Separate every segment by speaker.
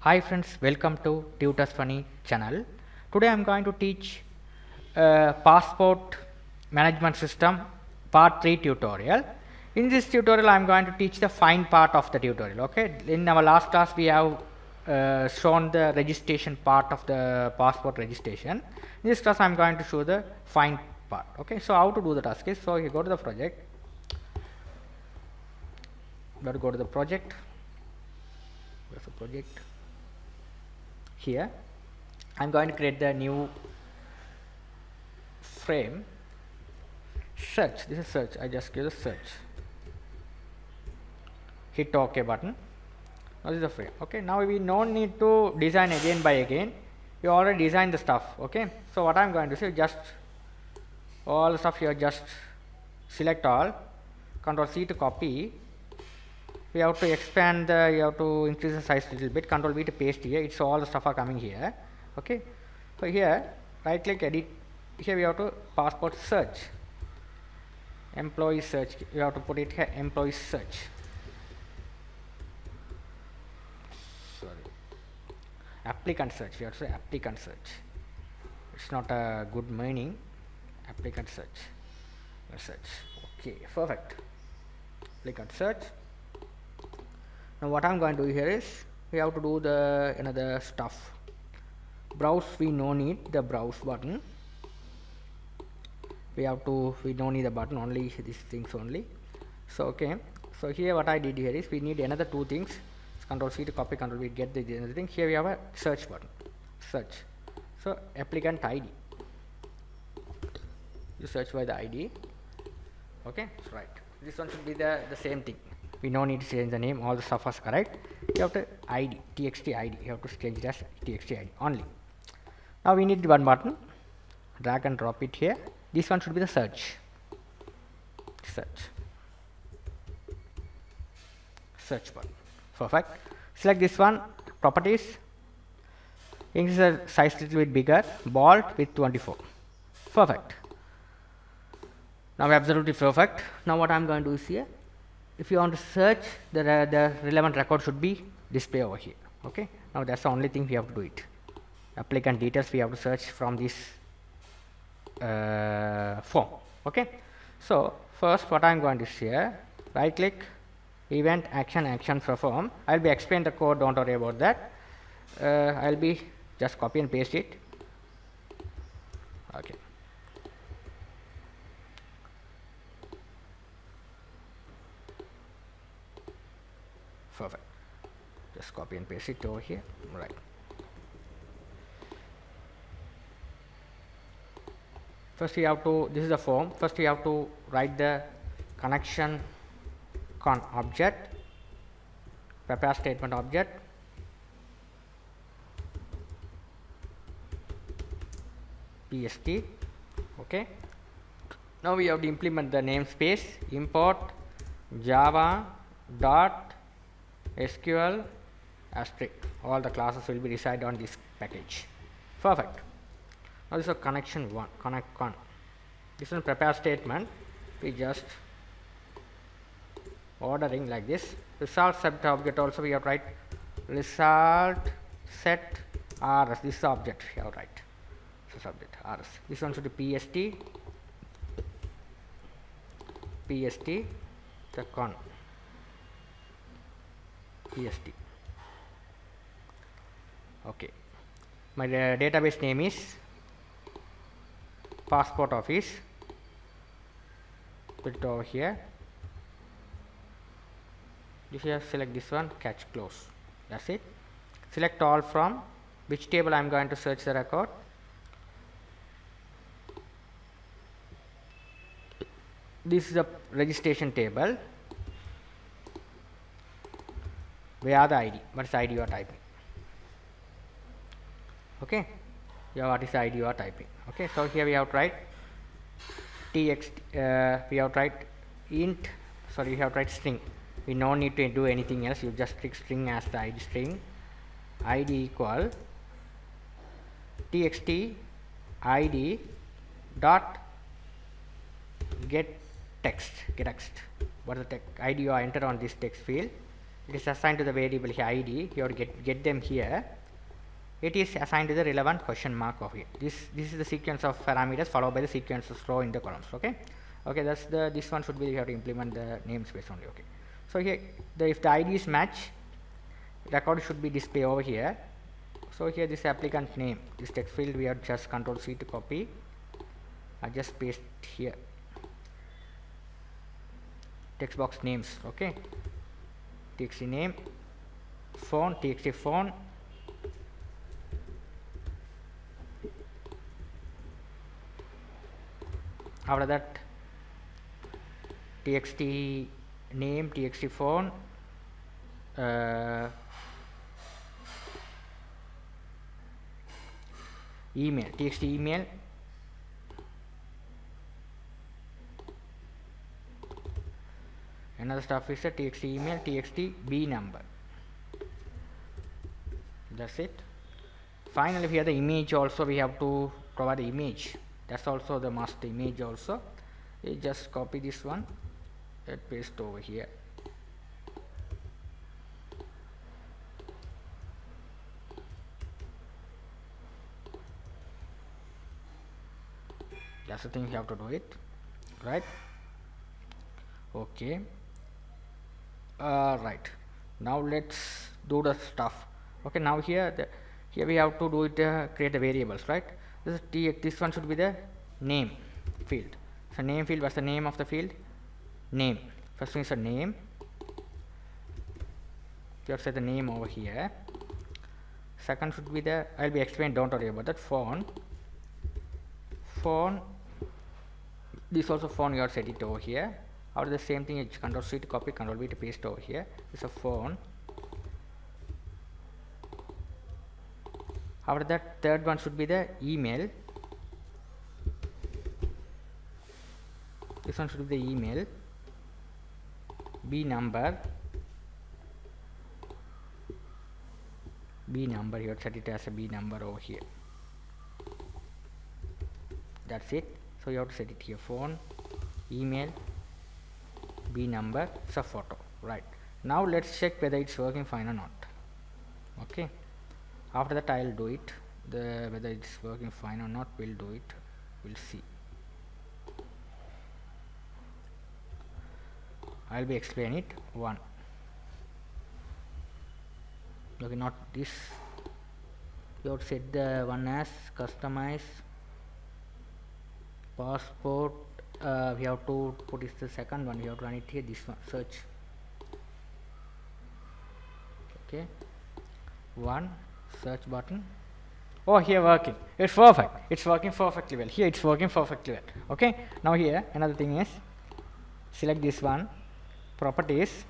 Speaker 1: Hi friends, welcome to Tutors Funny channel. Today I am going to teach passport management system part 3 tutorial. In this tutorial I am going to teach the fine part of the tutorial. Okay, in our last class we have shown the registration part of the passport registration. In this class I am going to show the fine part. Okay, so how to do the task is, so you go to the project, go to the project, where's the project? Here I'm going to create the new frame. Search, this is search. I just give the search, hit OK button. Now this is the frame. Okay, now we don't need to design again by again. We already designed the stuff. Okay, so what I'm going to say, just all the stuff here, just select all, Control C to copy. We have to expand the, you have to increase the size a little bit, Control V to paste here. It's all the stuff are coming here. Okay, so here right click, edit. Here we have to passport search, employee search. You have to put it here, employee search. Sorry, applicant search. We have to say applicant search. It's not a good meaning. Applicant search. Search. Okay, perfect. Applicant search. Now what I'm going to do here is, we have to do the another stuff. Browse, we no need the browse button. We don't need the button, only these things only. So okay, so here what I did here is, we need another two things. Control C to copy, Control V get the other thing. Here we have a search button, search. So applicant ID, you search by the ID. Okay, right, this one should be the same thing. We no need to change the name, all the stuff is correct. You have to ID, txt ID, you have to change it as txt ID only. Now we need one button, drag and drop it here. This one should be the search, search button. Perfect. Select this one, properties, increase the size a little bit bigger, bold with 24. Perfect. Now absolutely perfect. Now what I'm going to do is, here, if you want to search, the relevant record should be displayed over here. Okay, now that's the only thing we have to do it. Applicant details we have to search from this form. Okay, so first what I'm going to share, right click, event action perform. I'll be explain the code, don't worry about that. I'll be just copy and paste it. Okay, perfect. Just copy and paste it over here. Right, first we have to, this is the form, first we have to write the connection con object, prepare statement object, pst. Okay, now we have to implement the namespace, import java dot sql asterisk. All the classes will be reside on this package. Perfect. Now this is a connection one, connect con. This one prepare statement, we just ordering like this. Result set object also we have to write result set rs. This is the object we have to write. This object rs. This one should be pst the con pst. Okay, my database name is passport office. Put it over here. If you select this one, catch close, that's it. Select all from which table I am going to search the record. This is the registration table. Where are the ID? What is the ID you are typing? Okay, yeah, what is the ID you are typing? Okay, so here we have to write txt, we have to write int, sorry, we have to write string. We no need to do anything else, you just click string as the ID string. ID equal txt ID dot get text. What is the text ID you are enter on this text field? it is assigned to the variable here id. You have to get them here. It is assigned to the relevant question mark over here. This is the sequence of parameters followed by the sequence of row in the columns. Okay, that's this one should be, you have to implement the namespace only. Okay, so here if the IDs match, record should be displayed over here. So here this applicant name, this text field, we have just Control C to copy. I just paste here text box names. Okay, txt name, phone, txt phone, after that txt name, txt phone, email, txt email, another stuff is a txt email, txt b number. That's it. Finally here the image also, we have to provide the image. That's also the master image also. You just copy this one and paste over here. That's the thing, you have to do it, right? Okay. Right. Now let's do the stuff. Okay. Now here we have to do it, create the variables, right? This one should be the name field. So name field, what's the name of the field? Name. First thing is a name. You have to set the name over here. Second should be the, I'll be explaining, don't worry about that. Phone. This also phone, you have to set it over here. After the same thing, it's Control C to copy, Control V to paste over here. It's a phone. After that, third one should be the email. This one should be the email. B number, you have to set it as a B number over here. That's it. So you have to set it here, phone, email, B number, sub photo. Right. Now let's check whether it's working fine or not. Okay. After that I'll do it. Whether it's working fine or not, we'll do it. We'll see. I'll be explaining it. One. Okay, not this. You have to set the one as customize passport. We have to put is the second one. We have to run it here. This one, search. Okay. One search button. Oh, here working. It's perfect. It's working perfectly well. Here it's working perfectly well. Okay. Now here another thing is select this one. Properties.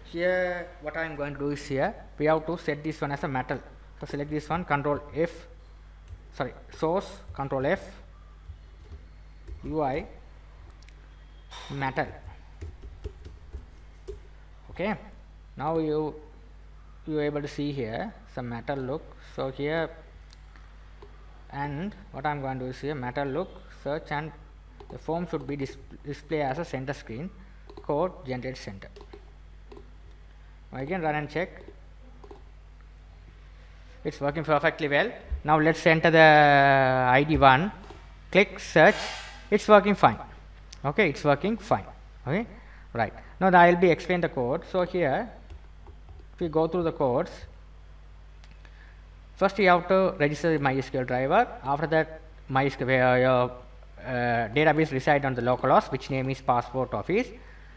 Speaker 1: Here what I am going to do is here we have to set this one as a metal. So select this one. Control F. Sorry. Source. Control F. UI. Metal. Okay. Now you are able to see here some metal look. So here, and what I am going to do is here metal look, search, and the form should be display as a center screen. Code generate center. Now again run and check. It's working perfectly well. Now let's enter the ID one. Click search. It's working fine. Okay, it's working fine. Okay, right. Now I will be explain the code. So here, if we go through the codes, first you have to register the MySQL driver. After that, MySQL your database reside on the localhost, which name is passport office.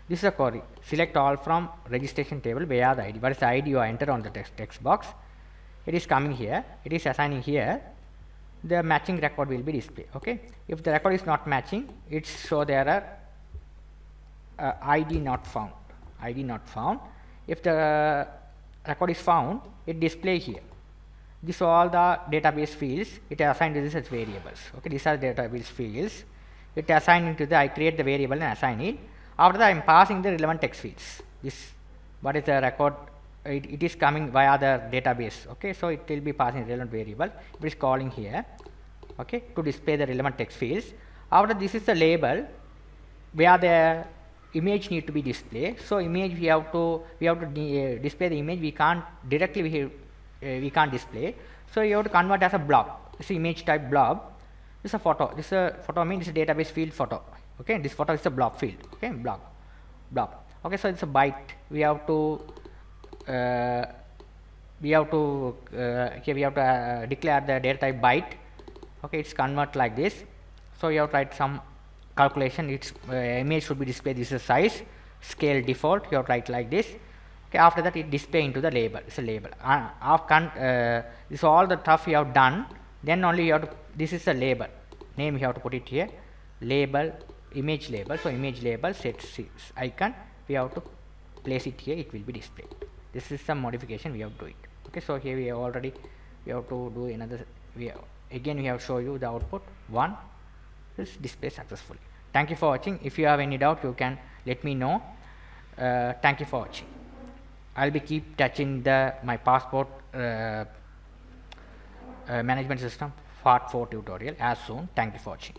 Speaker 1: This is a query. Select all from registration table where the ID. What is the ID you enter on the text box? It is coming here. It is assigning here. The matching record will be displayed. Okay. If the record is not matching, it show there are ID not found. ID not found. If the record is found, it display here. These are all the database fields. It is assigned to this as variables. Okay, these are the database fields. It assigned into the, I create the variable and assign it. After that, I am passing the relevant text fields. This, what is the record? It is coming via the database. Okay, so it will be passing relevant variable. It is calling here. Okay, to display the relevant text fields. After this is the label where the image need to be displayed. So image we have to display the image. We can't directly we can't display. So you have to convert as a blob. This image type blob. This is a photo. This is a photo means this is a database field photo. Okay, this photo is a blob field. Okay, blob. Okay, so it's a byte. We have to okay, we have to declare the data type byte. Okay, it's convert like this. So you have to write some calculation. Its image should be displayed. This is size, scale default. You have to write like this. Okay, after that it display into the label. It's a label. This all the stuff you have done. Then only you have to. This is a label. Name you have to put it here. Label, image label. So image label set icon. We have to place it here. It will be displayed. This is some modification we have to do it. Okay, so here we have already. We have to do another. Again we have show you the output 1 is displayed successfully. Thank you for watching. If you have any doubt, you can let me know. Thank you for watching. I'll be keep touching my passport management system part 4 tutorial as soon. Thank you for watching.